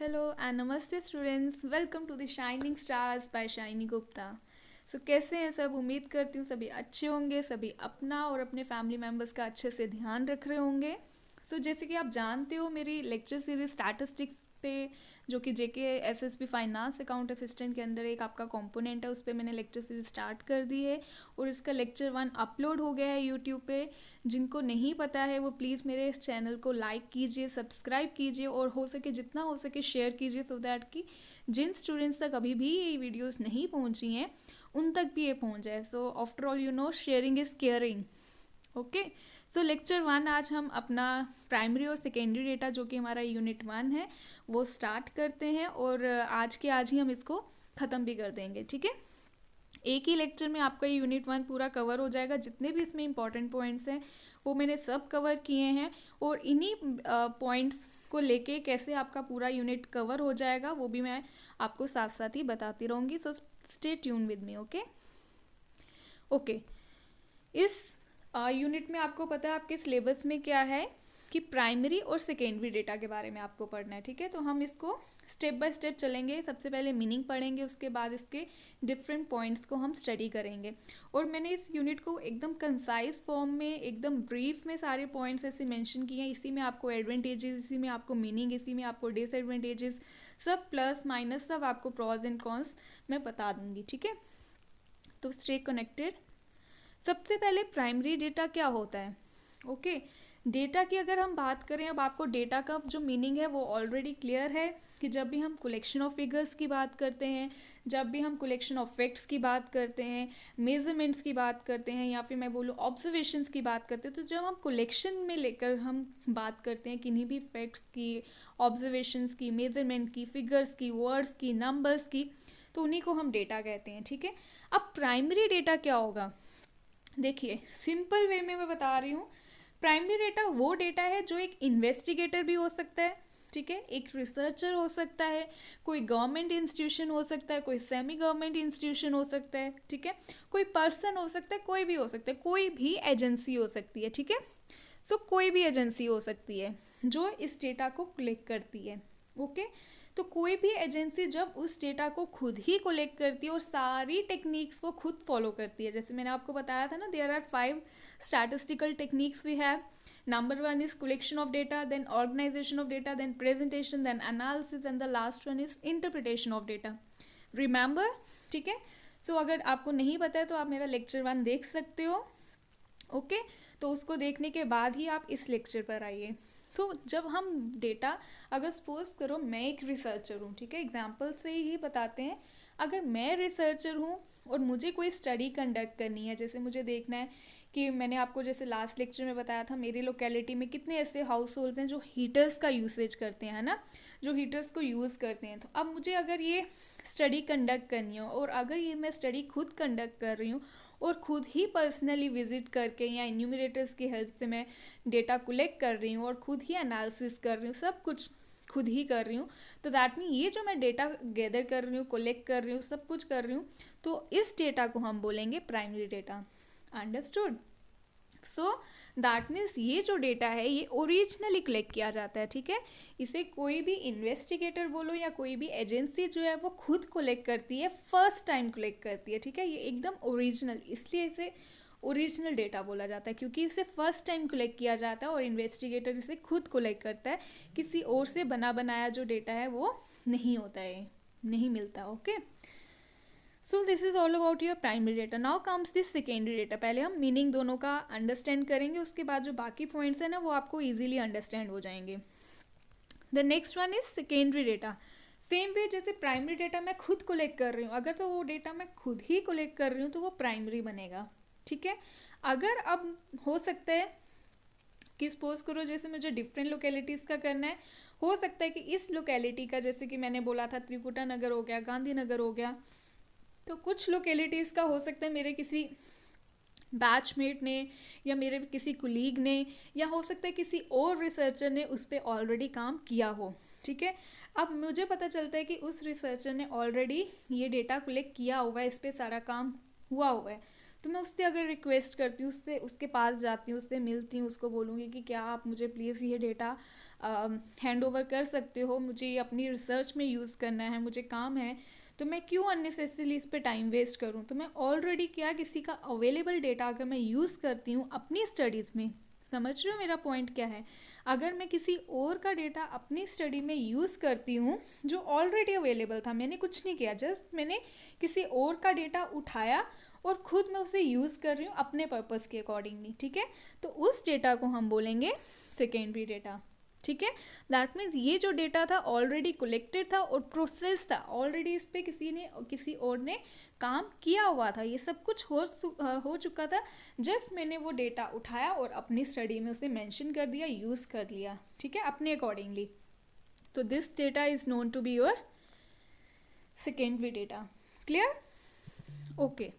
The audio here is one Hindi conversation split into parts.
हेलो एंड नमस्ते students, welcome to the shining stars by Shiny Gupta. So कैसे हैं सब? उम्मीद करती हूँ सभी अच्छे होंगे, सभी अपना और अपने फैमिली मेम्बर्स का अच्छे से ध्यान रख रहे होंगे। सो जैसे कि आप जानते हो, मेरी लेक्चर सीरीज स्टैटिस्टिक्स पे, जो कि जेके एसएसबी फाइनेंस अकाउंट असिस्टेंट के अंदर एक आपका कंपोनेंट है, उस पर मैंने लेक्चर सीरीज स्टार्ट कर दी है और इसका लेक्चर 1 अपलोड हो गया है यूट्यूब पे। जिनको नहीं पता है वो प्लीज़ मेरे इस चैनल को लाइक कीजिए, सब्सक्राइब कीजिए और हो सके जितना हो सके शेयर कीजिए, सो दैट कि जिन स्टूडेंट्स तक अभी भी ये वीडियोस नहीं पहुंची हैं उन तक भी ये पहुंच जाए। So after all sharing is caring. Okay. So lecture 1 आज हम अपना प्राइमरी और सेकेंडरी डेटा, जो कि हमारा यूनिट 1 है, वो स्टार्ट करते हैं और आज के आज ही हम इसको ख़त्म भी कर देंगे। ठीक है, एक ही लेक्चर में आपका ये यूनिट 1 पूरा कवर हो जाएगा। जितने भी इसमें इंपॉर्टेंट पॉइंट्स हैं वो मैंने सब कवर किए हैं और इन्हीं पॉइंट्स को लेके कैसे आपका पूरा यूनिट कवर हो जाएगा वो भी मैं आपको साथ साथ ही बताती रहूँगी। So stay tune with me. Okay okay. इस यूनिट में आपको पता है आपके सिलेबस में क्या है कि प्राइमरी और सेकेंडरी डेटा के बारे में आपको पढ़ना है। ठीक है, तो हम इसको स्टेप बाय स्टेप चलेंगे। सबसे पहले मीनिंग पढ़ेंगे, उसके बाद इसके डिफरेंट पॉइंट्स को हम स्टडी करेंगे। और मैंने इस यूनिट को एकदम कंसाइज फॉर्म में, एकदम ब्रीफ में सारे पॉइंट्स ऐसे मेंशन किए हैं। इसी में आपको एडवांटेजेस, इसी में आपको मीनिंग, इसी में आपको डिसएडवांटेजेस, सब प्लस माइनस, सब आपको प्रॉज एंड कॉन्स मैं बता दूंगी। ठीक है, तो स्टे कनेक्टेड। सबसे पहले प्राइमरी डेटा क्या होता है? ओके, डेटा की अगर हम बात करें, अब आपको डेटा का जो मीनिंग है वो ऑलरेडी क्लियर है कि जब भी हम कलेक्शन ऑफ फिगर्स की बात करते हैं, जब भी हम कलेक्शन ऑफ फैक्ट्स की बात करते हैं, मेजरमेंट्स की बात करते हैं, या फिर मैं बोलूँ ऑब्जर्वेशंस की बात करते हैं, तो जब हम कलेक्शन में लेकर हम बात करते हैं किन्हीं भी फैक्ट्स की, ऑब्जर्वेशंस की, मेजरमेंट की, फिगर्स की, वर्ड्स की, नंबर्स की, तो उन्हीं को हम डेटा कहते हैं। ठीक है, अब प्राइमरी डेटा क्या होगा? देखिए, सिंपल वे में मैं बता रही हूँ। प्राइमरी डेटा वो डेटा है जो एक इन्वेस्टिगेटर भी हो सकता है, ठीक है, एक रिसर्चर हो सकता है, कोई गवर्नमेंट इंस्टीट्यूशन हो सकता है, कोई सेमी गवर्नमेंट इंस्टीट्यूशन हो सकता है, ठीक है, कोई पर्सन हो सकता है, कोई भी हो सकता है, कोई भी एजेंसी हो सकती है। ठीक है, सो कोई भी एजेंसी हो सकती है जो इस डेटा को कलेक्ट करती है। ओके, तो कोई भी एजेंसी जब उस डेटा को खुद ही कलेक्ट करती है और सारी टेक्निक्स वो खुद फॉलो करती है, जैसे मैंने आपको बताया था ना, there are 5 statistical techniques we have. Number 1 is collection of data, then organization of data, then presentation, then analysis, and the last one is interpretation of data. Remember? ठीक है, सो अगर आपको नहीं पता है तो आप मेरा लेक्चर 1 देख सकते हो। ओके, तो उसको देखने के बाद ही आप इस लेक्चर पर आइए। तो जब हम डेटा, अगर सपोज करो मैं एक रिसर्चर हूँ, ठीक है, एग्जाम्पल से ही बताते हैं। अगर मैं रिसर्चर हूँ और मुझे कोई स्टडी कंडक्ट करनी है, जैसे मुझे देखना है कि मैंने आपको जैसे लास्ट लेक्चर में बताया था, मेरी लोकेलिटी में कितने ऐसे हाउस होल्ड्स हैं जो हीटर्स का यूसेज करते हैं, है ना, जो हीटर्स को यूज़ करते हैं। तो अब मुझे अगर ये स्टडी कंडक्ट करनी हो, और अगर ये मैं स्टडी खुद कंडक्ट कर रही हूँ और खुद ही पर्सनली विजिट करके या इन्यूमरेटर्स की हेल्प से मैं डेटा कलेक्ट कर रही हूँ और खुद ही एनालिसिस कर रही हूँ, सब कुछ खुद ही कर रही हूँ, तो दैट मीन ये जो मैं डेटा गैदर कर रही हूँ, कलेक्ट कर रही हूँ, सब कुछ कर रही हूँ, तो इस डेटा को हम बोलेंगे primary data. Understood? So that means ये जो डेटा है ये ओरिजिनली कलेक्ट किया जाता है। ठीक है, इसे कोई भी इन्वेस्टिगेटर बोलो या कोई भी एजेंसी जो है वो खुद कलेक्ट करती है, फर्स्ट टाइम कलेक्ट करती है। ठीक है, ये एकदम ओरिजिनल, इसलिए इसे ओरिजिनल डेटा बोला जाता है, क्योंकि इसे फर्स्ट टाइम कलेक्ट किया जाता है और इन्वेस्टिगेटर इसे खुद कलेक्ट करता है। किसी और से बना बनाया जो डेटा है वो नहीं होता है, नहीं मिलता। Okay, so this is all about your primary data. Now comes this secondary data. पहले हम मीनिंग दोनों का अंडरस्टैंड करेंगे, उसके बाद जो बाकी पॉइंट्स हैं ना वो आपको ईजिली अंडरस्टैंड हो जाएंगे। The next one is secondary data. Same way जैसे प्राइमरी डेटा मैं खुद कलेक्ट कर रही हूँ, अगर तो वो डेटा मैं खुद ही कलेक्ट कर रही हूँ तो वो प्राइमरी बनेगा। ठीक है, अगर अब हो सकता है कि सपोज करो जैसे मुझे डिफरेंट लोकेलिटीज़ का करना है, हो सकता है कि इस लोकेलिटी का, जैसे कि मैंने बोला था त्रिकुटा नगर हो गया, गांधीनगर हो गया, तो कुछ लोकेलिटीज़ का हो सकता है मेरे किसी बैचमेट ने या मेरे किसी कुलीग ने या हो सकता है किसी और रिसर्चर ने उस पर ऑलरेडी काम किया हो। ठीक है, अब मुझे पता चलता है कि उस रिसर्चर ने ऑलरेडी ये डेटा कलेक्ट किया हुआ है, इस पर सारा काम हुआ हुआ है, तो मैं उससे अगर रिक्वेस्ट करती हूँ, उससे उसके पास जाती हूँ, उससे मिलती हूँ, उसको बोलूँगी कि क्या आप मुझे प्लीज़ ये डेटा हैंड ओवर कर सकते हो, मुझे ये अपनी रिसर्च में यूज़ करना है, मुझे काम है, तो मैं क्यों अननेसेसरीली इस पे टाइम वेस्ट करूँ। तो मैं ऑलरेडी क्या किसी का अवेलेबल डेटा अगर मैं यूज़ करती हूँ अपनी स्टडीज़ में, समझ रहे हो मेरा पॉइंट क्या है, अगर मैं किसी और का डेटा अपनी स्टडी में यूज़ करती हूँ जो ऑलरेडी अवेलेबल था, मैंने कुछ नहीं किया, जस्ट मैंने किसी और का डेटा उठाया और खुद मैं उसे यूज़ कर रही हूँ अपने पर्पस के अकॉर्डिंगली, ठीक है। तो उस डेटा को हम बोलेंगे सेकेंडरी डेटा, ठीक है। दैट मीन्स ये जो डेटा था ऑलरेडी कलेक्टेड था और प्रोसेस था, ऑलरेडी इस पे किसी और ने काम किया हुआ था, ये सब कुछ हो चुका था, जस्ट मैंने वो डेटा उठाया और अपनी स्टडी में उसे मेंशन कर दिया, यूज़ कर लिया, ठीक है, अपने अकॉर्डिंगली। तो this data is known to be your secondary data. Clear? Okay.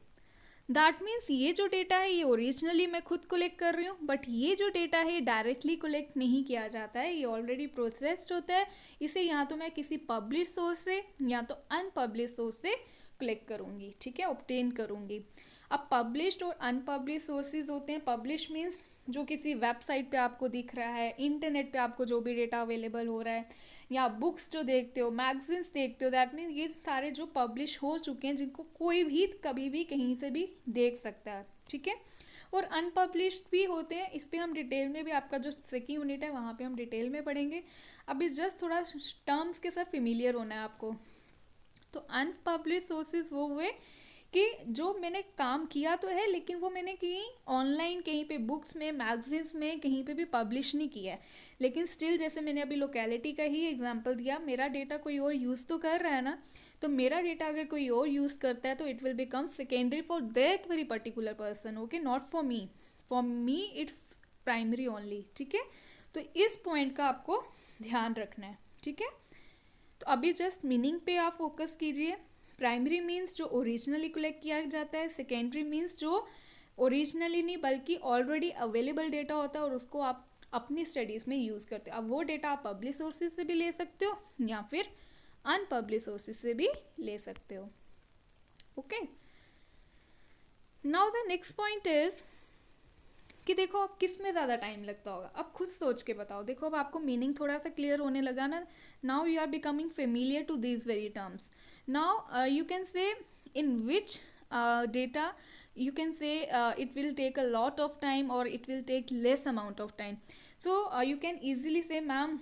That means ये जो डेटा है ये ओरिजिनली मैं खुद कलेक्ट कर रही हूँ, बट ये जो डेटा है डायरेक्टली कलेक्ट नहीं किया जाता है, ये ऑलरेडी प्रोसेस्ड होता है, इसे या तो मैं किसी पब्लिश सोर्स से या तो अनपब्लिश सोर्स से कलेक्ट करूँगी, ठीक है, ऑब्टेन करूँगी। अब पब्लिश्ड और अनपब्लिश सोर्सेज होते हैं। पब्लिश मीन्स जो किसी वेबसाइट पे आपको दिख रहा है, इंटरनेट पे आपको जो भी डेटा अवेलेबल हो रहा है, या बुक्स जो देखते हो, मैगजीन्स देखते हो, दैट मीन्स ये सारे जो पब्लिश हो चुके हैं जिनको कोई भी कभी भी कहीं से भी देख सकता है, ठीक है। और अनपब्लिश्ड भी होते हैं, इस पर हम डिटेल में भी, आपका जो सेकेंड यूनिट है वहाँ पे हम डिटेल में पढ़ेंगे, अभी जस्ट थोड़ा टर्म्स के साथ फेमिलियर होना है आपको। तो अनपब्लिश सोर्सेज वो हुए कि जो मैंने काम किया तो है लेकिन वो मैंने कहीं ऑनलाइन, कहीं पे बुक्स में, मैगजीन्स में, कहीं पे भी पब्लिश नहीं किया है, लेकिन स्टिल जैसे मैंने अभी लोकेलिटी का ही एग्जांपल दिया, मेरा डेटा कोई और यूज़ तो कर रहा है ना, तो मेरा डेटा अगर कोई और यूज़ करता है तो it will become secondary for that very particular person, okay, not for me its primary only, ठीक है। तो इस पॉइंट का आपको ध्यान रखना है, ठीक है। तो अभी जस्ट मीनिंग पे आप फोकस कीजिए। प्राइमरी मीन्स जो ओरिजिनली कलेक्ट किया जाता है, सेकेंडरी मीन्स जो ओरिजिनली नहीं बल्कि ऑलरेडी अवेलेबल डेटा होता है और उसको आप अपनी स्टडीज़ में यूज़ करते हो। अब वो डेटा आप पब्लिश सोर्सेज से भी ले सकते हो या फिर अनपब्लिश सोर्सेज से भी ले सकते हो, okay. Now the next point is कि देखो अब किस में ज़्यादा टाइम लगता होगा, अब खुद सोच के बताओ। देखो अब आपको मीनिंग थोड़ा सा क्लियर होने लगा ना, now you are becoming familiar to these very terms. Now you can say in which data you can say it will take a lot of time or it will take less amount of time. So you can easily say ma'am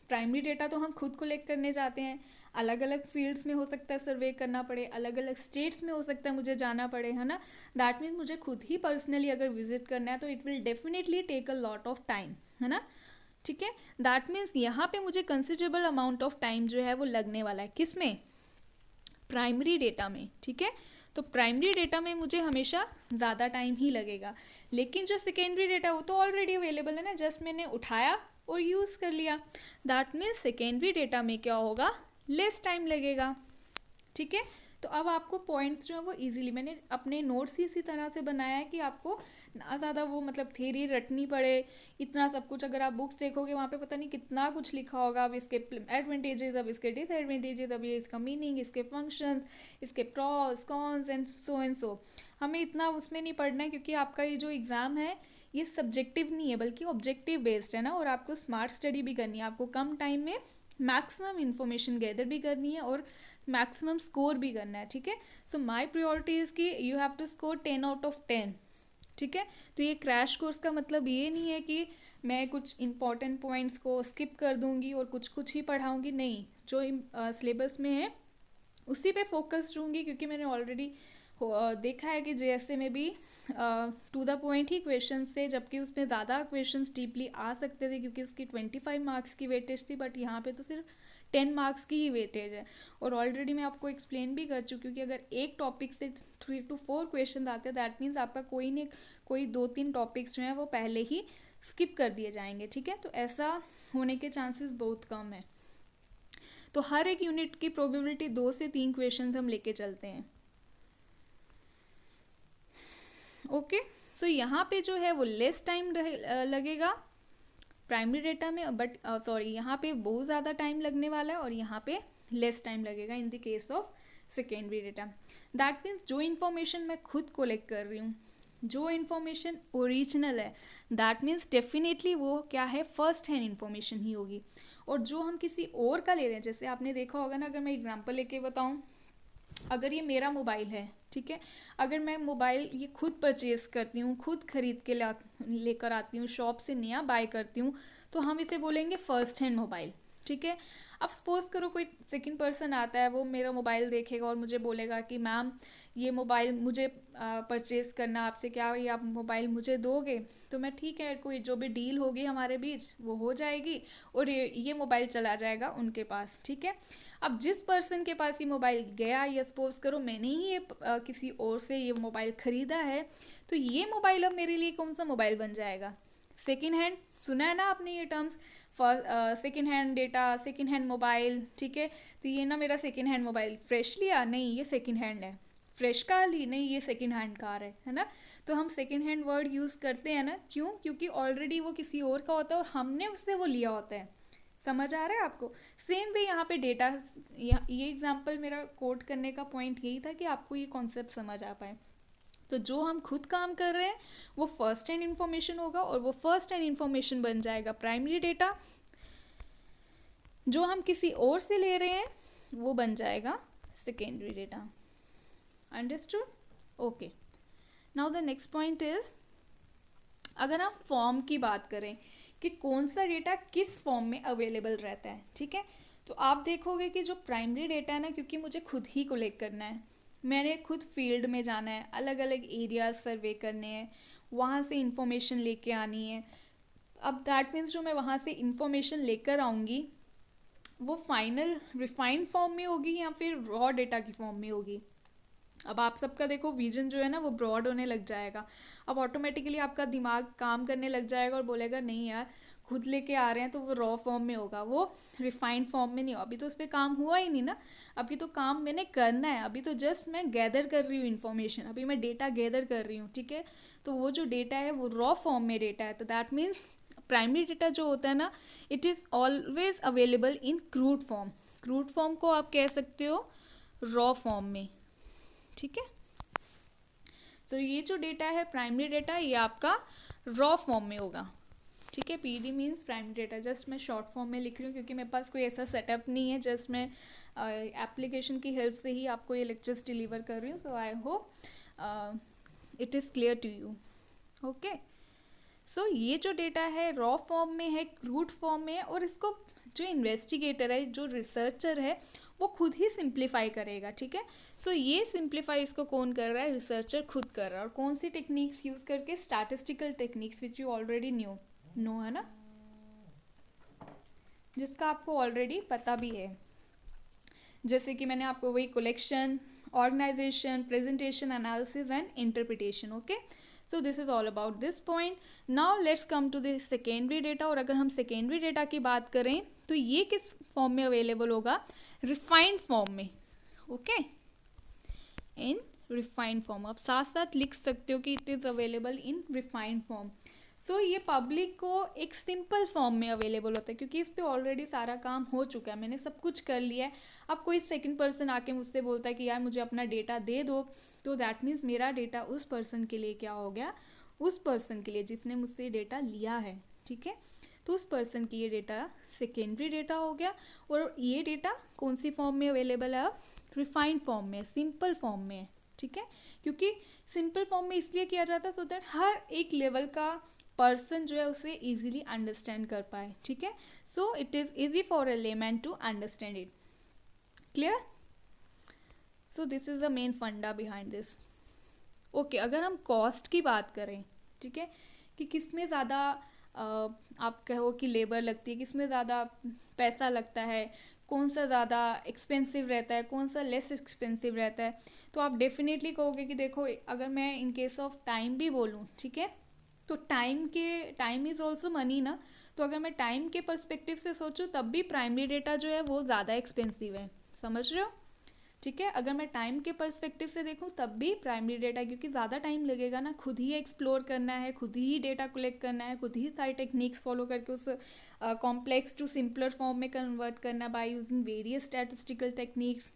primary data तो हम खुद कलेक्ट करने जाते हैं, अलग अलग फील्ड्स में हो सकता है सर्वे करना पड़े, अलग अलग स्टेट्स में हो सकता है मुझे जाना पड़े, है ना। दैट मीन्स मुझे खुद ही पर्सनली अगर विजिट करना है तो it will definitely take a lot of time, है ना, ठीक है। दैट मीन्स यहाँ पे मुझे कंसिडरेबल अमाउंट ऑफ टाइम जो है वो लगने वाला है, किस में, प्राइमरी डेटा में, ठीक है। तो प्राइमरी डेटा में मुझे हमेशा ज़्यादा टाइम ही लगेगा, लेकिन जो सेकेंडरी डेटा वो तो ऑलरेडी अवेलेबल है ना, जस्ट मैंने उठाया और यूज़ कर लिया। दैट मीन्स सेकेंडरी डेटा में क्या होगा, लेस टाइम लगेगा, ठीक है। तो अब आपको पॉइंट्स जो है वो इजीली मैंने अपने नोट्स ही इसी तरह से बनाया है कि आपको ना ज़्यादा वो मतलब थ्योरी रटनी पड़े, इतना सब कुछ। अगर आप बुक्स देखोगे वहाँ पे पता नहीं कितना कुछ लिखा होगा, अब इसके एडवांटेजेस, अब इसके डिसएडवांटेजेस, अब ये इसका मीनिंग, इसके फंक्शंस, इसके प्रॉस कॉन्स एंड सो। हमें इतना उसमें नहीं पढ़ना है क्योंकि आपका ये जो एग्ज़ाम है ये सब्जेक्टिव नहीं है बल्कि ऑब्जेक्टिव बेस्ड है ना, और आपको स्मार्ट स्टडी भी करनी है, आपको कम टाइम में मैक्सिमम इन्फॉर्मेशन गैदर भी करनी है और मैक्सिमम स्कोर भी करना है, ठीक है। सो माय प्रायोरिटी इज़ कि you have to score 10 out of 10, ठीक है। तो ये क्रैश कोर्स का मतलब ये नहीं है कि मैं कुछ इंपॉर्टेंट पॉइंट्स को स्किप कर दूंगी और कुछ कुछ ही पढ़ाऊंगी, नहीं, जो सिलेबस में है उसी पे फोकस रहूँगी, क्योंकि मैंने ऑलरेडी देखा है कि जेएसए में भी टू द पॉइंट ही क्वेश्चन से, जबकि उसमें ज़्यादा क्वेश्चंस डीपली आ सकते थे क्योंकि उसकी 25 मार्क्स की वेटेज थी, बट यहाँ पे तो सिर्फ 10 मार्क्स की ही वेटेज है। और ऑलरेडी मैं आपको एक्सप्लेन भी कर चुकी हूँ कि अगर एक टॉपिक से 3 to 4 क्वेश्चन आते हैं दैट मीन्स आपका कोई 2-3 टॉपिक्स जो हैं वो पहले ही स्किप कर दिए जाएंगे, ठीक है। तो ऐसा होने के चांसेस बहुत कम है। तो हर एक यूनिट की प्रोबेबिलिटी 2 से 3 क्वेश्चन हम लेके चलते हैं, ओके। सो यहाँ पे जो है वो लेस टाइम लगेगा प्राइमरी डेटा में, बट सॉरी यहाँ पे बहुत ज़्यादा टाइम लगने वाला है और यहाँ पे लेस टाइम लगेगा इन the case of secondary data. That means जो इन्फॉर्मेशन मैं खुद कलेक्ट कर रही हूँ जो इन्फॉर्मेशन ओरिजिनल है दैट मीन्स डेफिनेटली वो क्या है, फर्स्ट हैंड इन्फॉर्मेशन ही होगी। और जो हम किसी और का ले रहे हैं, जैसे आपने देखा होगा ना, अगर मैं एग्जांपल लेके बताऊं, अगर ये मेरा मोबाइल है, ठीक है, अगर मैं मोबाइल ये खुद परचेज करती हूँ, खुद खरीद के लेकर आती हूँ, शॉप से नया बाय करती हूँ, तो हम इसे बोलेंगे फर्स्ट हैंड मोबाइल, ठीक है। अब सपोज करो कोई सेकंड पर्सन आता है, वो मेरा मोबाइल देखेगा और मुझे बोलेगा कि मैम ये मोबाइल मुझे परचेज़ करना आपसे, क्या ये आप मोबाइल मुझे दोगे? तो मैं ठीक है, कोई जो भी डील होगी हमारे बीच वो हो जाएगी और ये मोबाइल चला जाएगा उनके पास, ठीक है। अब जिस पर्सन के पास ये मोबाइल गया, या सपोज करो मैंने ही ये किसी और से ये मोबाइल ख़रीदा है, तो ये मोबाइल अब मेरे लिए कौन सा मोबाइल बन जाएगा? Second hand. सुना है ना आपने ये terms, second hand data, second hand mobile, ठीक है। तो ये ना मेरा सेकेंड हैंड मोबाइल फ्रेश लिया, नहीं ये सेकेंड हैंड है। फ्रेश कार ली, नहीं ये सेकेंड हैंड कार है ना। तो हम सेकेंड हैंड वर्ड यूज़ करते हैं ना, क्यों? क्योंकि ऑलरेडी वो किसी और का होता है और हमने उससे वो लिया होता है। समझ आ रहा है आपको? सेम भी यहाँ पे डेटा, ये एग्जांपल मेरा कोट करने का पॉइंट यही था कि आपको ये कॉन्सेप्ट समझ आ पाए। तो जो हम खुद काम कर रहे हैं वो फर्स्ट हैंड इंफॉर्मेशन होगा, और वो फर्स्ट हैंड इंफॉर्मेशन बन जाएगा प्राइमरी डेटा। जो हम किसी और से ले रहे हैं वो बन जाएगा secondary data. Understood? Okay. Now the next point is, अगर हम फॉर्म की बात करें कि कौन सा डेटा किस फॉर्म में अवेलेबल रहता है, ठीक है। तो आप देखोगे कि जो प्राइमरी डेटा है ना, क्योंकि मुझे खुद ही कलेक्ट करना है, मैंने खुद फील्ड में जाना है, अलग अलग एरियाज सर्वे करने हैं, वहाँ से इंफॉर्मेशन लेके आनी है। अब दैट मीन्स जो मैं वहाँ से इंफॉर्मेशन लेकर आऊँगी वो फाइनल रिफाइंड फॉर्म में होगी या फिर रॉ डेटा की फॉर्म में होगी। अब आप सबका देखो विजन जो है ना वो ब्रॉड होने लग जाएगा। अब ऑटोमेटिकली आपका दिमाग काम करने लग जाएगा और बोलेगा नहीं यार, खुद लेके आ रहे हैं तो वो रॉ फॉर्म में होगा, वो रिफाइंड फॉर्म में नहीं हो। अभी तो उस पर काम हुआ ही नहीं ना, अभी तो काम मैंने करना है, अभी तो जस्ट मैं गैदर कर रही हूँ इन्फॉर्मेशन, अभी मैं डेटा गैदर कर रही हूँ, ठीक है। तो वो जो डेटा है वो रॉ फॉर्म में डेटा है, तो दैट मीन्स प्राइमरी डेटा जो होता है ना, it is always available in crude form. Crude form को आप कह सकते हो रॉ फॉर्म में, ठीक है। सो ये जो डेटा है प्राइमरी डेटा, ये आपका रॉ फॉर्म में होगा, ठीक है। PD means primary data, just मैं शॉर्ट फॉर्म में लिख रही हूँ क्योंकि मेरे पास कोई ऐसा सेटअप नहीं है, जस्ट मैं एप्लीकेशन की हेल्प से ही आपको ये लेक्चर्स डिलीवर कर रही हूँ। So I hope it is clear to you. Okay. So ये जो डेटा है रॉ फॉर्म में है, क्रूड फॉर्म में है, और इसको जो इन्वेस्टिगेटर है, जो रिसर्चर है, वो खुद ही सिंप्लीफाई करेगा, ठीक है। सो ये सिंप्लीफाई इसको कौन कर रहा है? रिसर्चर खुद कर रहा है। और कौन सी टेक्निक्स यूज़ करके? Statistical techniques which you already know है ना, जिसका आपको ऑलरेडी पता भी है। जैसे कि मैंने आपको वही collection, organisation, presentation, analysis and interpretation. Okay, so this is all about this point. Now let's come to the secondary data. और अगर हम सेकेंडरी डेटा की बात करें तो ये किस फॉर्म में अवेलेबल होगा? रिफाइंड फॉर्म में। Okay, in refined form. आप साथ साथ लिख सकते हो कि it is available in refined form. So ये पब्लिक को एक सिंपल फॉर्म में अवेलेबल होता है क्योंकि इस पर ऑलरेडी सारा काम हो चुका है, मैंने सब कुछ कर लिया है। अब कोई सेकंड पर्सन आके मुझसे बोलता है कि यार मुझे अपना डेटा दे दो, तो दैट मीन्स मेरा डेटा उस पर्सन के लिए क्या हो गया? उस पर्सन के लिए जिसने मुझसे डेटा लिया है, ठीक है। तो उस पर्सन की ये डेटा सेकेंडरी डेटा हो गया। और ये डेटा कौन सी फॉर्म में अवेलेबल है? अब रिफाइंड फॉर्म में, सिंपल फॉर्म में है, ठीक है। क्योंकि सिंपल फॉर्म में इसलिए किया जाता है सो दैट हर एक लेवल का पर्सन जो है उसे इजीली अंडरस्टैंड कर पाए, ठीक है। So it is easy for a layman to understand it. Clear? So this is the main फंडा बिहाइंड दिस। ओके, अगर हम कॉस्ट की बात करें, ठीक है, कि किस में ज़्यादा आप कहो कि लेबर लगती है, किस में ज़्यादा पैसा लगता है, कौन सा ज़्यादा एक्सपेंसिव रहता है, कौन सा लेस एक्सपेंसिव रहता है, तो आप डेफिनेटली कहोगे कि देखो अगर मैं इन केस ऑफ टाइम भी बोलूँ, ठीक है, तो टाइम इज़ ऑल्सो मनी ना। तो अगर मैं टाइम के पर्सपेक्टिव से सोचूं तब भी प्राइमरी डेटा जो है वो ज़्यादा एक्सपेंसिव है। समझ रहे हो? ठीक है, अगर मैं टाइम के पर्सपेक्टिव से देखूं तब भी प्राइमरी डेटा, क्योंकि ज़्यादा टाइम लगेगा ना, खुद ही एक्सप्लोर करना है, खुद ही डेटा कलेक्ट करना है, खुद ही सारी टेक्निक्स फॉलो करके उस कॉम्प्लेक्स टू सिंपलर फॉर्म में कन्वर्ट करना by using various statistical techniques.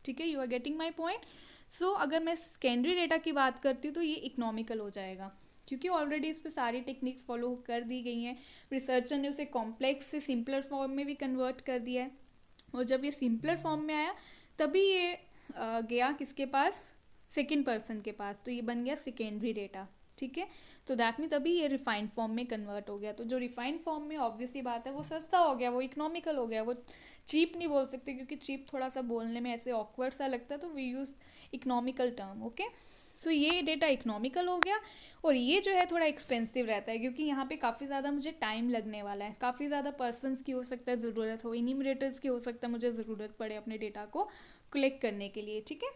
ठीक है, you are getting my point. So अगर मैं सेकेंडरी डेटा की बात करती हूँ तो ये इकोनॉमिकल हो जाएगा, क्योंकि ऑलरेडी इस पर सारी टेक्निक्स फॉलो कर दी गई हैं। रिसर्चर ने उसे कॉम्प्लेक्स से सिंपलर फॉर्म में भी कन्वर्ट कर दिया है, और जब ये सिंपलर फॉर्म में आया तभी ये गया किसके पास, सेकेंड पर्सन के पास, तो ये बन गया सेकेंडरी डेटा। ठीक है, तो दैट मीन तभी ये रिफाइंड फॉर्म में कन्वर्ट हो गया। तो जो रिफाइंड फॉर्म में ऑब्वियसली बात है वो सस्ता हो गया, वो इकोनॉमिकल हो गया, वो चीप नहीं बोल सकते क्योंकि चीप थोड़ा सा बोलने में ऐसे ऑकवर्ड सा लगता है, तो we use economical term. Okay, so ये डेटा इकोनॉमिकल हो गया, और ये जो है थोड़ा एक्सपेंसिव रहता है क्योंकि यहाँ पे काफ़ी ज़्यादा मुझे टाइम लगने वाला है, काफ़ी ज़्यादा पर्सनस की हो सकता है ज़रूरत हो, इन्यूमरेटर्स की हो सकता है मुझे ज़रूरत पड़े अपने डेटा को कलेक्ट करने के लिए। ठीक है,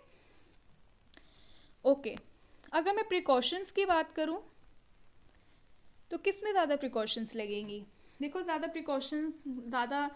ओके, अगर मैं प्रिकॉशंस की बात करूँ तो किस में ज़्यादा प्रिकॉशंस लगेंगी। देखो, ज़्यादा प्रिकॉशंस, ज़्यादा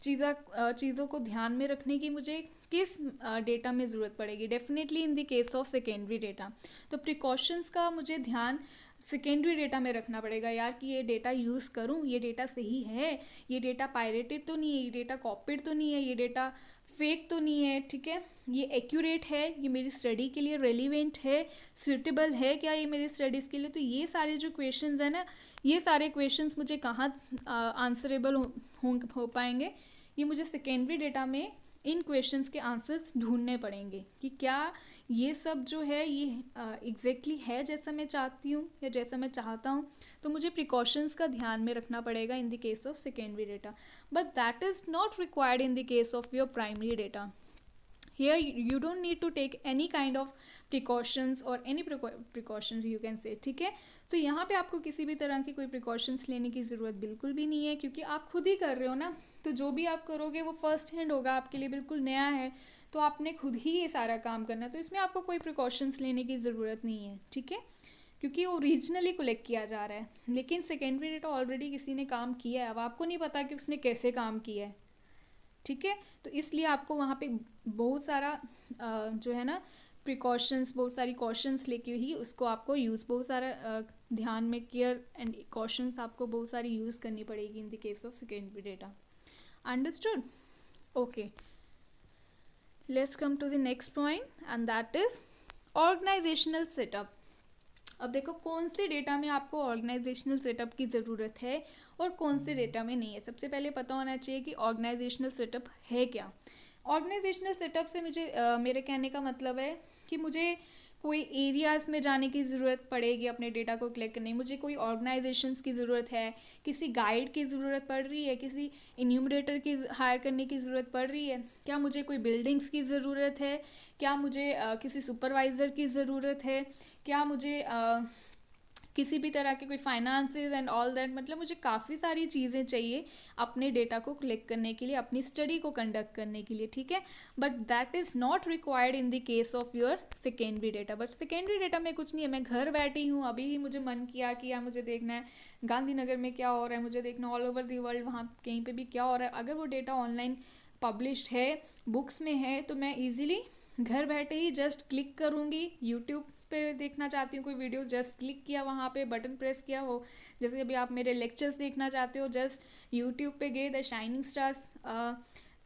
चीज़ों को ध्यान में रखने की मुझे किस डेटा में ज़रूरत पड़ेगी, definitely in the case of secondary data. तो प्रिकॉशंस का मुझे ध्यान सेकेंडरी डेटा में रखना पड़ेगा यार, कि ये डेटा यूज़ करूँ, ये डेटा सही है, ये डेटा पायरेटेड तो नहीं है, ये डेटा कॉपीड तो नहीं है, ये डेटा फेक तो नहीं है। ठीक है, ये एक्यूरेट है, ये मेरी स्टडी के लिए रेलिवेंट है, सूटेबल है क्या ये मेरी स्टडीज़ के लिए। तो ये सारे जो क्वेश्चंस हैं ना, ये सारे क्वेश्चंस मुझे कहाँ आंसरेबल हो पाएंगे, ये मुझे सेकेंडरी डेटा में इन क्वेश्चंस के आंसर्स ढूंढने पड़ेंगे कि क्या ये सब जो है ये एग्जैक्टली है जैसा मैं चाहती हूँ या जैसा मैं चाहता हूँ। तो मुझे प्रिकॉशंस का ध्यान में रखना पड़ेगा इन the case of secondary data, but that is not required in the case of your primary data. Here you don't need to take any kind of precautions or any precautions you can say। ठीक है, तो यहाँ पे आपको किसी भी तरह की कोई precautions लेने की ज़रूरत बिल्कुल भी नहीं है, क्योंकि आप खुद ही कर रहे हो ना, तो जो भी आप करोगे वो फर्स्ट हैंड होगा, आपके लिए बिल्कुल नया है, तो आपने खुद ही ये सारा काम करना है, तो इसमें आपको कोई precautions लेने की ज़रूरत नहीं है। ठीक है, क्योंकि ओरिजिनली कलेक्ट किया जा रहा है, लेकिन सेकेंडरी डेटा ऑलरेडी किसी ने काम किया है, अब आपको नहीं पता कि उसने कैसे काम किया है। ठीक है, तो इसलिए आपको वहाँ पे बहुत सारा जो है ना प्रिकॉशंस, बहुत सारी कॉशंस लेके ही उसको आपको यूज़, बहुत सारा ध्यान में केयर एंड कॉशंस आपको बहुत सारी यूज़ करनी पड़ेगी in the case of secondary data. Understood? Okay, let's come to the next point and that is organisational setup. अब देखो, कौन से डेटा में आपको ऑर्गेनाइजेशनल सेटअप की ज़रूरत है और कौन से डेटा में नहीं है। सबसे पहले पता होना चाहिए कि ऑर्गेनाइजेशनल सेटअप है क्या। ऑर्गेनाइजेशनल सेटअप से मुझे मेरे कहने का मतलब है कि मुझे कोई एरियाज़ में जाने की ज़रूरत पड़ेगी अपने डेटा को कलेक्ट करने, मुझे कोई ऑर्गेनाइजेशंस की ज़रूरत है, किसी गाइड की ज़रूरत पड़ रही है, किसी इन्यूमरेटर की हायर करने की ज़रूरत पड़ रही है, क्या मुझे कोई बिल्डिंग्स की ज़रूरत है, क्या मुझे किसी सुपरवाइज़र की ज़रूरत है, क्या मुझे किसी भी तरह के कोई फाइनेंसेस एंड ऑल दैट, मतलब मुझे काफ़ी सारी चीज़ें चाहिए अपने डेटा को कलेक्ट करने के लिए, अपनी स्टडी को कंडक्ट करने के लिए। ठीक है, but that is not required in the case of your secondary data. But secondary data में कुछ नहीं है, मैं घर बैठी हूँ, अभी ही मुझे मन किया कि यार मुझे देखना है गांधीनगर में क्या हो रहा है, मुझे देखना ऑल ओवर दी वर्ल्ड वहाँ कहीं पर भी क्या हो रहा है। अगर वो डेटा ऑनलाइन पब्लिश्ड है, बुक्स में है, तो मैं ईजिली घर बैठे ही जस्ट क्लिक करूँगी। यूट्यूब पे देखना चाहती हूँ कोई वीडियो, जस्ट क्लिक किया, वहाँ पे बटन प्रेस किया, वो जैसे अभी आप मेरे लेक्चर्स देखना चाहते हो, जस्ट यूट्यूब पे गए, द शाइनिंग स्टार्स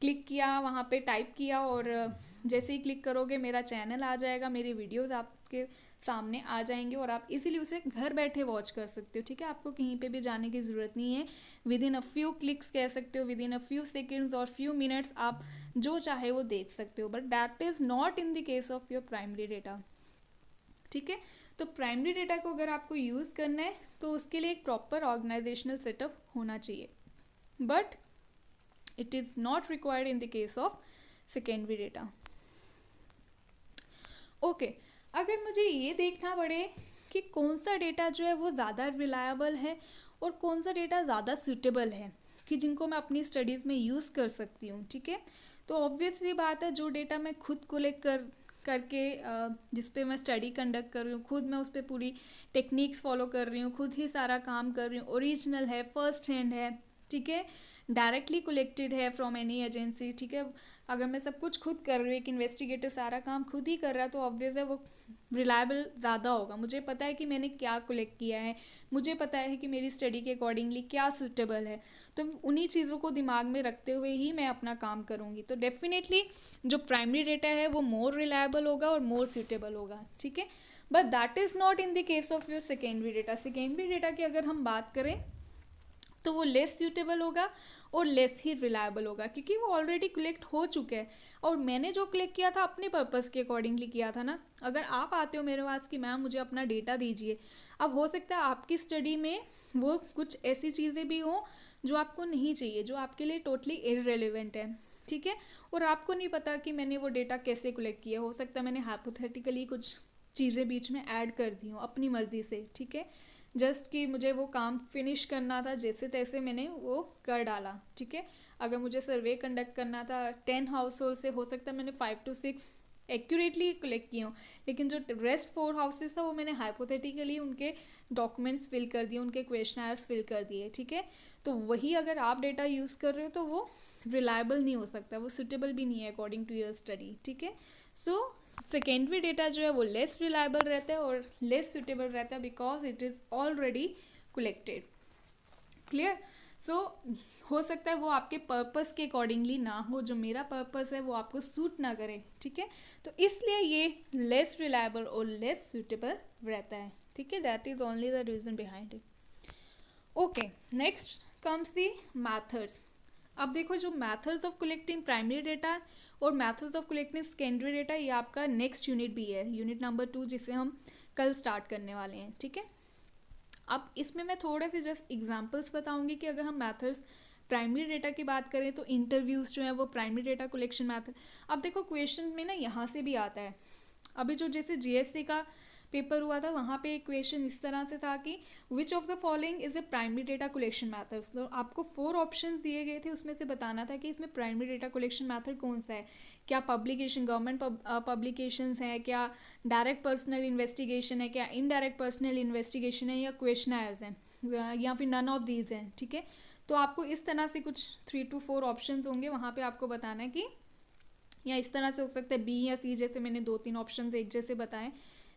क्लिक किया, वहाँ पे टाइप किया, और जैसे ही क्लिक करोगे मेरा चैनल आ जाएगा, मेरी वीडियोस आपके सामने आ जाएंगे और आप इजीली उसे घर बैठे वॉच कर सकते हो। ठीक है, आपको कहीं पे भी जाने की ज़रूरत नहीं है, with in a few clicks कह सकते हो, with in a few seconds और फ्यू मिनट्स आप जो चाहे वो देख सकते हो, but that is not in the case of your primary data. ठीक है, तो प्राइमरी डेटा को अगर आपको यूज़ करना है तो उसके लिए एक प्रॉपर ऑर्गेनाइजेशनल सेटअप होना चाहिए, but it is not required in the case of secondary data. Okay, अगर मुझे ये देखना पड़े कि कौन सा डेटा जो है वो ज़्यादा रिलायबल है और कौन सा डेटा ज़्यादा सूटेबल है कि जिनको मैं अपनी स्टडीज़ में यूज़ कर सकती हूँ। ठीक है, तो ऑब्वियसली बात है, जो डेटा मैं खुद कलेक्ट करके जिस पे मैं स्टडी कंडक्ट कर रही हूँ, खुद मैं उस पर पूरी टेक्निक्स फॉलो कर रही हूँ, खुद ही सारा काम कर रही हूँ, ओरिजिनल है, फर्स्ट हैंड है, ठीक है, डायरेक्टली कलेक्टेड है फ्रॉम एनी एजेंसी, ठीक है। अगर मैं सब कुछ खुद कर रही हूँ, एक इन्वेस्टिगेटर सारा काम खुद ही कर रहा है, तो ऑब्वियस है वो रिलायबल ज़्यादा होगा। मुझे पता है कि मैंने क्या कलेक्ट किया है, मुझे पता है कि मेरी स्टडी के अकॉर्डिंगली क्या सूटेबल है, तो उन्हीं चीज़ों को दिमाग में रखते हुए ही मैं अपना काम करूँगी। तो डेफिनेटली जो प्राइमरी डेटा है वो मोर रिलायबल होगा और मोर सूटेबल होगा, ठीक है। But that is not in the case of your secondary data. Secondary data की अगर हम बात करें तो वो लेस सूटेबल होगा और लेस ही रिलायबल होगा, क्योंकि वो ऑलरेडी कलेक्ट हो चुके हैं और मैंने जो कलेक्ट किया था अपने पर्पस के अकॉर्डिंगली किया था ना। अगर आप आते हो मेरे पास कि मैम मुझे अपना डेटा दीजिए, अब हो सकता है आपकी स्टडी में वो कुछ ऐसी चीज़ें भी हों जो आपको नहीं चाहिए, जो आपके लिए टोटली इररेलेवेंट है, ठीक है। और आपको नहीं पता कि मैंने वो डेटा कैसे कलेक्ट किया, हो सकता है मैंने हाइपोथेटिकली कुछ चीज़ें बीच में ऐड कर दी हूँ अपनी मर्ज़ी से, ठीक है। जस्ट कि मुझे वो काम फिनिश करना था, जैसे तैसे मैंने वो कर डाला, ठीक है। अगर मुझे सर्वे कंडक्ट करना था 10 हाउस होल्ड से, हो सकता है मैंने 5 to 6 एक्यूरेटली कलेक्ट किए हूँ, लेकिन जो रेस्ट 4 हाउसेस था वो मैंने हाइपोथेटिकली उनके डॉक्यूमेंट्स फिल कर दिए, उनके क्वेश्चनर्स फिल कर दिए, ठीक है। तो वही अगर आप डेटा यूज़ कर रहे हो तो वो रिलायबल नहीं हो सकता, वो सुटेबल भी नहीं है अकॉर्डिंग टू योर स्टडी, ठीक है। सो सेकेंडरी डेटा जो है वो लेस रिलायबल रहता है और लेस सुटेबल रहता है because it is already collected. Clear. So हो सकता है वो आपके पर्पस के अकॉर्डिंगली ना हो, जो मेरा पर्पस है वो आपको सूट ना करे, ठीक है। तो इसलिए ये लेस रिलायबल और लेस सूटेबल रहता है, ठीक है। That is only the reason behind it. Okay, next comes the methods. अब देखो, जो methods of collecting primary data और methods of collecting secondary data, ये आपका नेक्स्ट यूनिट भी है, यूनिट नंबर 2, जिसे हम कल स्टार्ट करने वाले हैं, ठीक है। अब इसमें मैं थोड़े से जस्ट एग्जांपल्स बताऊंगी कि अगर हम मैथड्स प्राइमरी डेटा की बात करें तो इंटरव्यूज़ जो है वो प्राइमरी डेटा कलेक्शन मैथड। अब देखो क्वेश्चन में ना यहाँ से भी आता है, अभी जो जैसे जीएससी का पेपर हुआ था वहाँ पे एक क्वेश्चन इस तरह से था कि which of the following is a primary data collection method. तो आपको 4 ऑप्शंस दिए गए थे, उसमें से बताना था कि इसमें प्राइमरी डेटा कलेक्शन मैथड कौन सा है। क्या पब्लिकेशन, गवर्नमेंट पब्लिकेशंस हैं, क्या डायरेक्ट पर्सनल इन्वेस्टिगेशन है, क्या इनडायरेक्ट पर्सनल इन्वेस्टिगेशन है, या क्वेश्चनर्स हैं, या फिर नन ऑफ दीज हैं, ठीक है। तो आपको इस तरह से कुछ 3 to 4 ऑप्शंस होंगे, वहाँ पे आपको बताना है कि, या इस तरह से हो सकता है बी या सी, जैसे मैंने 2-3 ऑप्शंस एक जैसे बताएं।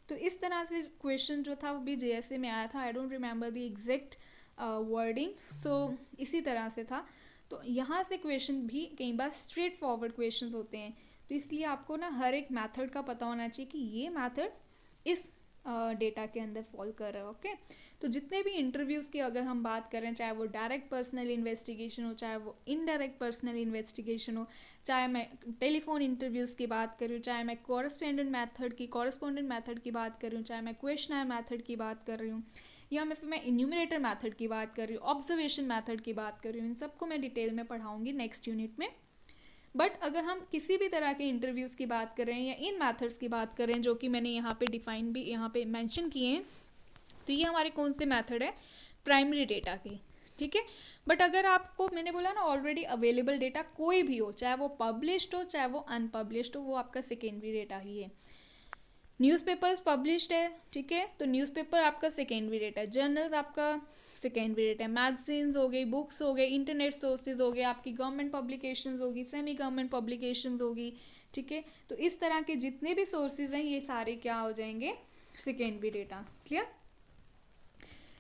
तो इस तरह से क्वेश्चन जो था वो भी जेएसए में आया था। I don't remember the exact wording, so इसी तरह से था। तो यहाँ से क्वेश्चन भी कई बार स्ट्रेट फॉरवर्ड क्वेश्चन होते हैं, तो इसलिए आपको ना हर एक मैथड का पता होना चाहिए कि ये मैथड इस डेटा के अंदर फॉल कर रहा है, ओके। तो जितने भी इंटरव्यूज़ की अगर हम बात करें, चाहे वो डायरेक्ट पर्सनल इन्वेस्टिगेशन हो, चाहे वो इनडायरेक्ट पर्सनल इन्वेस्टिगेशन हो, चाहे मैं टेलीफोन इंटरव्यूज़ की बात करूँ, चाहे मैं कॉरेस्पॉन्डेंट मैथड की बात करूँ, चाहे मैं क्वेश्चनर मैथड की बात कर रही हूँ, या फिर मैं इन्यूमरेटर मैथड की बात कर रही हूँ, ऑब्जर्वेशन मैथड की बात कर रही हूँ, इन सबको मैं डिटेल में पढ़ाऊँगी नेक्स्ट यूनिट में। बट अगर हम किसी भी तरह के इंटरव्यूज़ की बात करें या इन मैथड्स की बात करें जो कि मैंने यहाँ पे डिफाइन भी यहाँ पे मेंशन किए हैं, तो ये हमारे कौन से मेथड है, प्राइमरी डेटा के, ठीक है। बट अगर आपको मैंने बोला ना ऑलरेडी अवेलेबल डेटा कोई भी हो, चाहे वो पब्लिश्ड हो चाहे वो अनपब्लिश्ड हो, वो आपका सेकेंडरी डेटा ही है। न्यूज़पेपर्स पब्लिश्ड है, ठीक है, तो न्यूज़पेपर आपका सेकेंडरी डेटा है। जर्नल्स आपका सेकेंडरी डेटा है। मैगजीन्स हो गई, बुक्स हो गए, इंटरनेट सोर्सेज हो गए, आपकी गवर्नमेंट पब्लिकेशंस होगी, सेमी गवर्नमेंट पब्लिकेशंस होगी, ठीक है। तो इस तरह के जितने भी सोर्सेज हैं ये सारे क्या हो जाएंगे, सेकेंडरी डेटा। क्लियर।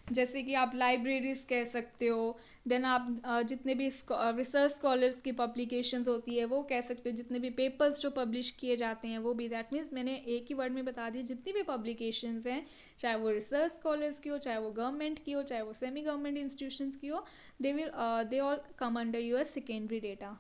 जैसे कि आप लाइब्रेरीज कह सकते हो, देन आप जितने भी रिसर्च स्कॉलर्स की पब्लिकेशंस होती है वो कह सकते हो, जितने भी पेपर्स जो पब्लिश किए जाते हैं वो भी, दैट मीन्स मैंने एक ही वर्ड में बता दी, जितनी भी पब्लिकेशंस हैं, चाहे वो रिसर्च स्कॉलर्स की हो, चाहे वो गवर्नमेंट की हो, चाहे वो सेमी गवर्नमेंट इंस्टीट्यूशंस की हो, they all come under your secondary data,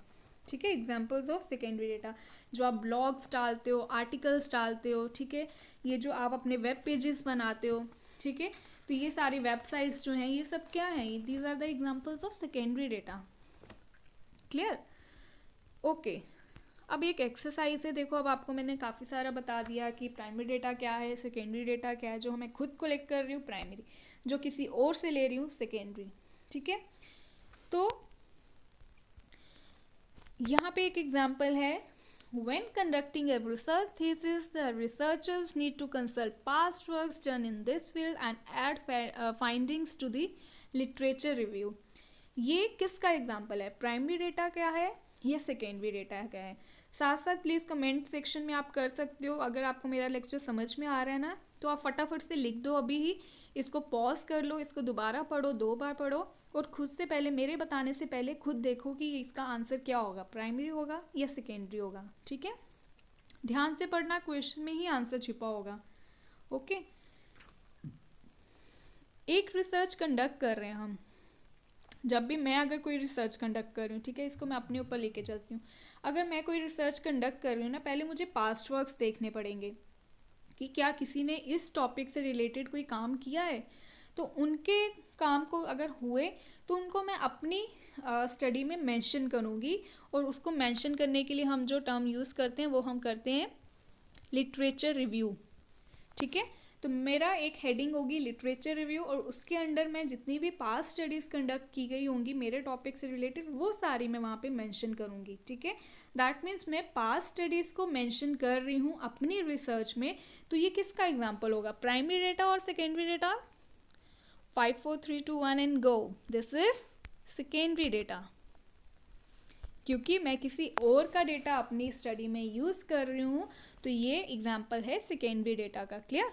ठीक है। एग्जाम्पल्स ऑफ सेकेंडरी डेटा, जो आप ब्लॉग्स डालते हो, आर्टिकल्स डालते हो, ठीक है, ये जो आप अपने वेब पेजेस बनाते हो, ठीक है, तो ये सारी वेबसाइट्स जो हैं ये सब क्या हैं, these are the examples of secondary data. Clear. Okay, अब एक एक्सरसाइज है, देखो अब आपको मैंने काफ़ी सारा बता दिया कि प्राइमरी डेटा क्या है, सेकेंडरी डेटा क्या है, जो मैं खुद कलेक्ट कर रही हूँ प्राइमरी, जो किसी और से ले रही हूँ सेकेंडरी, ठीक है। तो यहाँ पे एक एग्जाम्पल है, when conducting a research thesis, the researchers need to consult past works done in this field and add findings to the literature review. ये किसका एग्जाम्पल है, प्राइमरी डेटा क्या है या सेकेंडरी डेटा क्या है। साथ साथ प्लीज़ कमेंट सेक्शन में आप कर सकते हो। अगर आपको मेरा लेक्चर समझ में आ रहा है ना तो आप फटाफट से लिख दो अभी ही, इसको पॉज कर लो, इसको दोबारा पढ़ो, 2 बार पढ़ो, और खुद से पहले मेरे बताने से पहले खुद देखो कि इसका आंसर क्या होगा, प्राइमरी होगा या सेकेंडरी होगा। ठीक है, ध्यान से पढ़ना, क्वेश्चन में ही आंसर छिपा होगा। ओके, एक रिसर्च कंडक्ट कर रहे हैं हम। जब भी मैं अगर कोई रिसर्च कंडक्ट कर रही हूँ, ठीक है, इसको मैं अपने ऊपर लेके चलती हूँ। अगर मैं कोई रिसर्च कंडक्ट कर रही हूँ ना, पहले मुझे पास्ट वर्क्स देखने पड़ेंगे कि क्या किसी ने इस टॉपिक से रिलेटेड कोई काम किया है। तो उनके काम को अगर हुए तो उनको मैं अपनी स्टडी में मेंशन करूँगी, और उसको मेंशन करने के लिए हम जो टर्म यूज़ करते हैं वो हम करते हैं लिटरेचर रिव्यू। ठीक है, तो मेरा एक हेडिंग होगी लिटरेचर रिव्यू, और उसके अंडर मैं जितनी भी पास्ट स्टडीज़ कंडक्ट की गई होंगी मेरे टॉपिक से रिलेटेड वो सारी मैं वहाँ पे मेंशन करूँगी। ठीक है, दैट मीन्स मैं पास्ट स्टडीज़ को मेंशन कर रही हूँ अपनी रिसर्च में। तो ये किसका एग्जाम्पल होगा, प्राइमरी डेटा और secondary data. 5 4 3 2 1 and go. This is secondary data, क्योंकि मैं किसी और का डेटा अपनी स्टडी में यूज़ कर रही हूँ, तो ये एग्जाम्पल है सेकेंडरी डेटा का। क्लियर?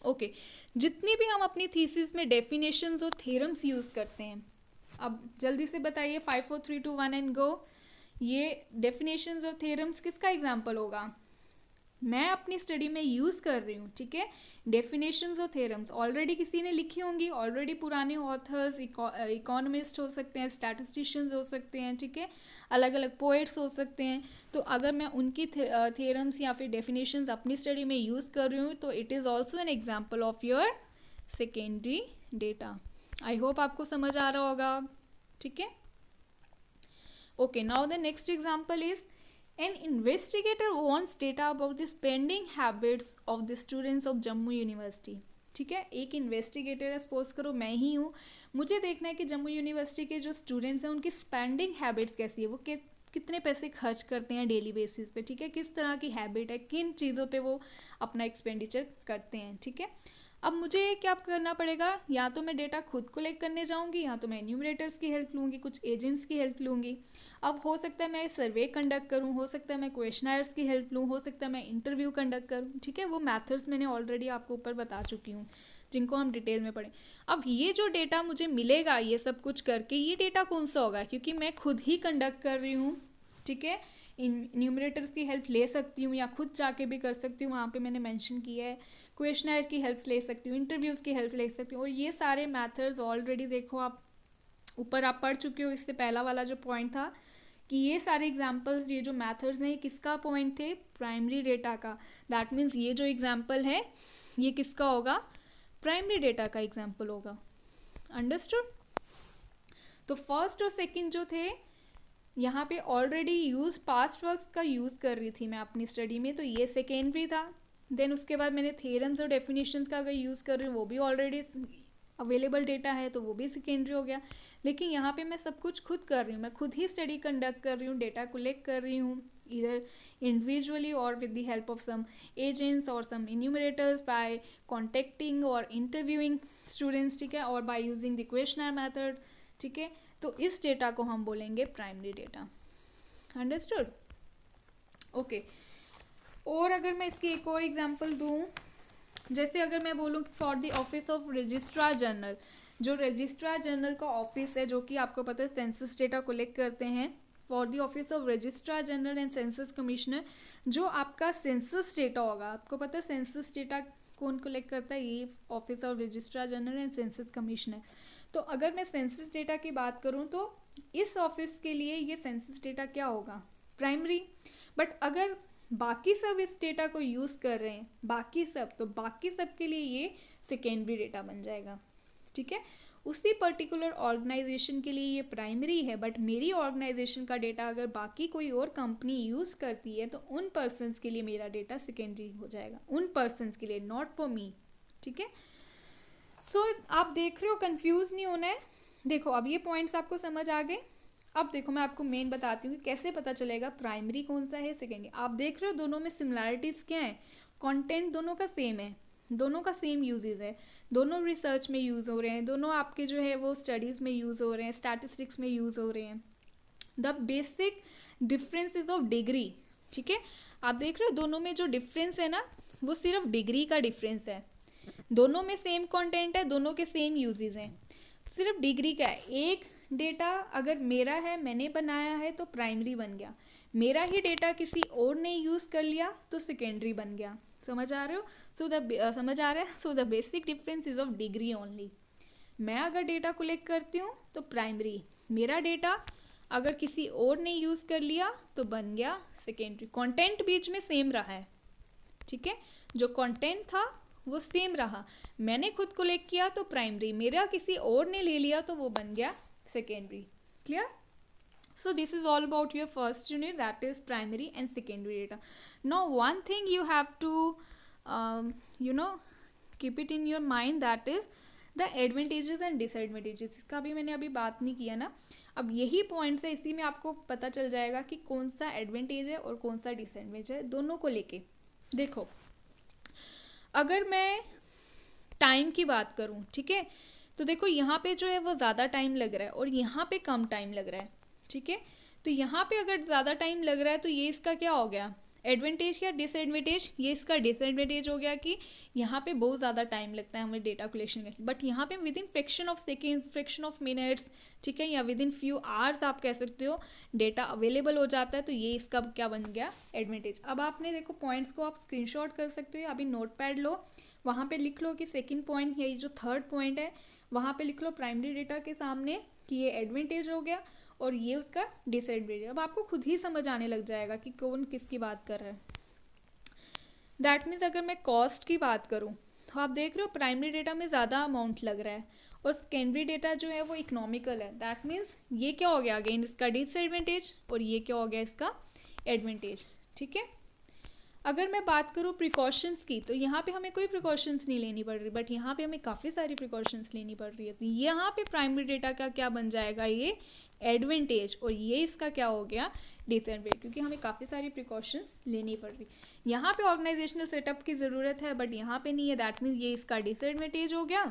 ओके, जितनी भी हम अपनी थीसिस में डेफिनेशंस और थ्योरम्स यूज़ करते हैं, अब जल्दी से बताइए, 5 4 3 2 1 एंड गो। ये डेफिनेशंस और थ्योरम्स किसका एग्जाम्पल होगा, मैं अपनी स्टडी में यूज़ कर रही हूँ। ठीक है, डेफिनेशंस और थ्योरम्स ऑलरेडी किसी ने लिखी होंगी, ऑलरेडी पुराने ऑथर्स, इकोनॉमिस्ट हो सकते हैं, स्टैटिस्टिशियंस हो सकते हैं, ठीक है, अलग अलग पोइट्स हो सकते हैं। तो अगर मैं उनकी थ्योरम्स या फिर डेफिनेशंस अपनी स्टडी में यूज़ कर रही हूँ तो it is also an example of your secondary data. I hope आपको समझ आ रहा होगा। ठीक है, okay, now the next example is an investigator wants data about the spending habits of the students of Jammu university. ठीक है, एक इन्वेस्टिगेटर है, सपोज करो मैं ही हूँ, मुझे देखना है कि जम्मू यूनिवर्सिटी के जो स्टूडेंट्स हैं उनकी स्पेंडिंग हैबिट्स कैसी है, वो कितने पैसे खर्च करते हैं डेली बेसिस पे। ठीक है, किस तरह की हैबिट है, किन चीज़ों पे वो अपना एक्सपेंडिचर करते हैं। ठीक है, अब मुझे क्या करना पड़ेगा, या तो मैं डेटा खुद कलेक्ट करने जाऊंगी, या तो मैं एन्यूमरेटर्स की हेल्प लूँगी, कुछ एजेंट्स की हेल्प लूँगी। अब हो सकता है मैं सर्वे कंडक्ट करूँ, हो सकता है मैं क्वेश्चनर्स की हेल्प लूँ, हो सकता है मैं इंटरव्यू कंडक्ट करूँ। ठीक है, वो मेथड्स मैंने ऑलरेडी आपको ऊपर बता चुकी हूँ, जिनको हम डिटेल में पढ़ें। अब ये जो डेटा मुझे मिलेगा ये सब कुछ करके, ये डेटा कौन सा होगा, क्योंकि मैं खुद ही कंडक्ट कर रही हूँ। ठीक है, न्यूमरेटर्स की हेल्प ले सकती हूँ या खुद जाके भी कर सकती हूँ, वहाँ पे मैंने मेंशन किया है। क्वेश्चनर की हेल्प ले सकती हूँ, इंटरव्यूज़ की हेल्प ले सकती हूँ, और ये सारे मेथड्स ऑलरेडी देखो आप ऊपर आप पढ़ चुके हो। इससे पहला वाला जो पॉइंट था कि ये सारे एग्जाम्पल्स, ये जो मेथड्स हैं, ये किसका पॉइंट थे, प्राइमरी डेटा का। दैट मीन्स ये जो एग्जाम्पल है ये किसका होगा, प्राइमरी डेटा का एग्जाम्पल होगा। अंडरस्टूड? तो फर्स्ट और सेकंड जो थे यहाँ पे ऑलरेडी यूज पास्ट वर्क्स का यूज़ कर रही थी मैं अपनी स्टडी में, तो ये सेकेंडरी था। देन उसके बाद मैंने थ्योरम्स और डेफिनेशंस का अगर यूज़ कर रही हूँ वो भी ऑलरेडी अवेलेबल डेटा है, तो वो भी सेकेंडरी हो गया। लेकिन यहाँ पे मैं सब कुछ खुद कर रही हूँ, मैं खुद ही स्टडी कंडक्ट कर रही हूँ, डेटा कलेक्ट कर रही हूँ, इधर इंडिविजुअली और with the help of some agents और सम इन्यूमरेटर्स, बाय कॉन्टेक्टिंग और इंटरव्यूइंग स्टूडेंट्स। ठीक है, और by using the questionnaire method. ठीक है, तो इस डेटा को हम बोलेंगे प्राइमरी डेटा। अंडरस्टूड? ओके, और अगर मैं इसकी एक और एग्जांपल दूं, जैसे अगर मैं बोलूँ for the office of registrar general, जो रजिस्ट्रार जनरल का ऑफिस है, जो कि आपको पता है सेंसस डेटा कलेक्ट करते हैं, for the office of registrar general and census commissioner, जो आपका सेंसस डेटा होगा, आपको पता है सेंसस डेटा कौन कलेक्ट करता है, ये office of registrar general and census commissioner. तो अगर मैं सेंसस डेटा की बात करूं तो इस ऑफिस के लिए ये सेंसस डेटा क्या होगा, प्राइमरी। बट अगर बाकी सब इस डेटा को यूज़ कर रहे हैं, बाकी सब, तो बाकी सब के लिए ये सेकेंडरी डेटा बन जाएगा। ठीक है, उसी पर्टिकुलर ऑर्गेनाइजेशन के लिए ये प्राइमरी है, बट मेरी ऑर्गेनाइजेशन का डेटा अगर बाकी कोई और कंपनी यूज़ करती है तो उन पर्सन्स के लिए मेरा डेटा सेकेंडरी हो जाएगा, उन पर्सन्स के लिए, नॉट फॉर मी। ठीक है, सो आप देख रहे हो, कंफ्यूज नहीं होना है। देखो अब ये पॉइंट्स आपको समझ आ गए। अब देखो मैं आपको मेन बताती हूँ कि कैसे पता चलेगा प्राइमरी कौन सा है, सेकेंडरी। आप देख रहे हो दोनों में सिमिलैरिटीज़ क्या है, कंटेंट दोनों का सेम है। दोनों का सेम यूजेज है, दोनों रिसर्च में यूज़ हो रहे हैं, दोनों आपके जो है वो स्टडीज़ में यूज़ हो रहे हैं, स्टैटिस्टिक्स में यूज़ हो रहे हैं। The basic difference is of degree. ठीक है, आप देख रहे हो दोनों में जो डिफरेंस है ना, वो सिर्फ डिग्री का डिफरेंस है। दोनों में सेम कंटेंट है, दोनों के सेम यूजेस हैं, सिर्फ डिग्री का है। एक डेटा अगर मेरा है, मैंने बनाया है, तो प्राइमरी बन गया। मेरा ही डेटा किसी और ने यूज़ कर लिया तो सेकेंडरी बन गया। समझ आ रहे हो? समझ आ रहा है? So the basic difference is of degree only. मैं अगर डेटा कलेक्ट करती हूँ तो प्राइमरी, मेरा डेटा अगर किसी और ने यूज़ कर लिया तो बन गया सेकेंडरी। कंटेंट बीच में सेम रहा है, ठीक है, जो कंटेंट था वो सेम रहा। मैंने खुद कलेक्ट किया तो प्राइमरी, मेरा किसी और ने ले लिया तो वो बन गया secondary. Clear? So this is all about your first unit, that is primary and secondary data. Now one thing you have to you know keep it in your mind, that is the advantages and disadvantages. इसका भी मैंने अभी बात नहीं किया ना, अब यही पॉइंट्स है, इसी में आपको पता चल जाएगा कि कौन सा एडवांटेज है और कौन सा डिसएडवांटेज है दोनों को लेके। देखो, अगर मैं टाइम की बात करूँ, ठीक है, तो देखो यहाँ पे जो है वो ज़्यादा टाइम लग रहा है और यहाँ पे कम टाइम लग रहा है। ठीक है, तो यहाँ पे अगर ज़्यादा टाइम लग रहा है तो ये इसका क्या हो गया, एडवांटेज या डिसएडवांटेज? ये इसका डिसएडवांटेज हो गया कि यहाँ पे बहुत ज़्यादा टाइम लगता है हमें डेटा कलेक्शन के, बट यहाँ पे with in fraction of second, fraction of minutes, ठीक है, या विद इन फ्यू आवर्स आप कह सकते हो, डेटा अवेलेबल हो जाता है। तो ये इसका क्या बन गया, एडवांटेज। अब आपने देखो पॉइंट्स को आप स्क्रीनशॉट कर सकते हो, या अभी नोट पैड लो, वहाँ पे लिख लो कि सेकंड पॉइंट, यही जो थर्ड पॉइंट है वहाँ पे लिख लो प्राइमरी डेटा के सामने कि ये एडवांटेज हो गया और ये उसका डिसएडवांटेज। अब आपको खुद ही समझ आने लग जाएगा कि कौन किसकी बात कर रहा है। दैट मीन्स अगर मैं कॉस्ट की बात करूँ तो आप देख रहे हो प्राइमरी डेटा में ज़्यादा अमाउंट लग रहा है और सेकेंडरी डेटा जो है वो इकोनॉमिकल है। दैट मीन्स ये क्या हो गया, अगेन इसका डिसएडवांटेज, और ये क्या हो गया, इसका एडवांटेज। ठीक है, अगर मैं बात करूँ प्रिकॉशंस की, तो यहाँ पे हमें कोई प्रिकॉशंस नहीं लेनी पड़ रही, बट यहाँ पे हमें काफ़ी सारी प्रिकॉशंस लेनी पड़ रही है। तो यहाँ पे प्राइमरी डेटा का क्या बन जाएगा, ये एडवांटेज, और ये इसका क्या हो गया, डिसएडवांटेज, क्योंकि हमें काफ़ी सारी प्रिकॉशंस लेनी पड़ रही। यहाँ पे ऑर्गेनाइजेशनल सेटअप की ज़रूरत है, बट यहाँ पे नहीं है। दैट मीन्स ये इसका डिसएडवांटेज हो गया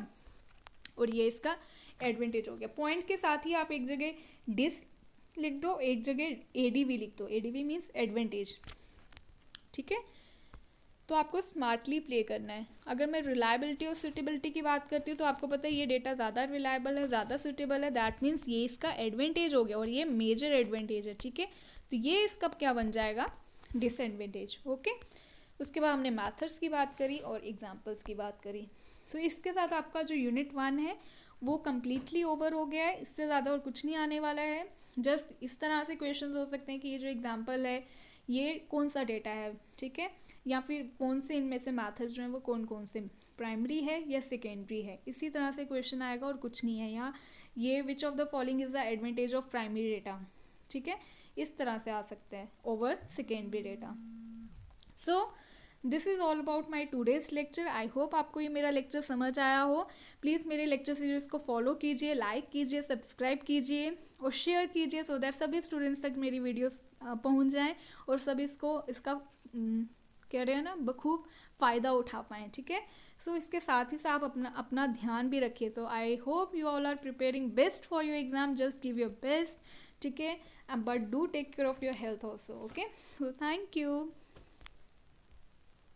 और ये इसका एडवांटेज हो गया। पॉइंट के साथ ही आप एक जगह डिस लिख दो, एक जगह एडीवी लिख दो। ADV means advantage. ठीक है, तो आपको स्मार्टली प्ले करना है। अगर मैं रिलायबिलिटी और सूटेबिलिटी की बात करती हूँ तो आपको पता है ये डेटा ज़्यादा रिलायबल है, ज़्यादा सूटेबल है। दैट मीन्स ये इसका एडवांटेज हो गया और ये मेजर एडवांटेज है। ठीक है, तो ये इसका क्या बन जाएगा, डिसएडवांटेज। ओके, उसके बाद हमने मैथड्स की बात करी और एग्जाम्पल्स की बात करी। सो इसके साथ आपका जो यूनिट 1 है वो कम्प्लीटली ओवर हो गया है। इससे ज़्यादा और कुछ नहीं आने वाला है। जस्ट इस तरह से क्वेश्चंस हो सकते हैं कि ये जो एग्जांपल है ये कौन सा डेटा है, ठीक है, या फिर कौन से इनमें से मैथड्स जो हैं वो कौन कौन से, प्राइमरी है या सेकेंडरी है, इसी तरह से क्वेश्चन आएगा और कुछ नहीं है यहाँ। ये which of the following is the advantage of primary data, ठीक है, इस तरह से आ सकते हैं over secondary data. So this is all about my today's lecture. I hope आपको ये मेरा लेक्चर समझ आया हो। प्लीज़ मेरे लेक्चर सीरीज़ को फॉलो कीजिए, लाइक कीजिए, सब्सक्राइब कीजिए और शेयर कीजिए, सो दैट सभी स्टूडेंट्स तक मेरी वीडियोस पहुंच जाएं और सभी इसका कह रहे हैं ना बखूब फ़ायदा उठा पाएँ। ठीक है, सो इसके साथ ही साथ अपना ध्यान भी रखिए। So I hope you all are preparing best for your exam. Just give your best, ठीक है, but do take care of your health also. Okay, so thank you.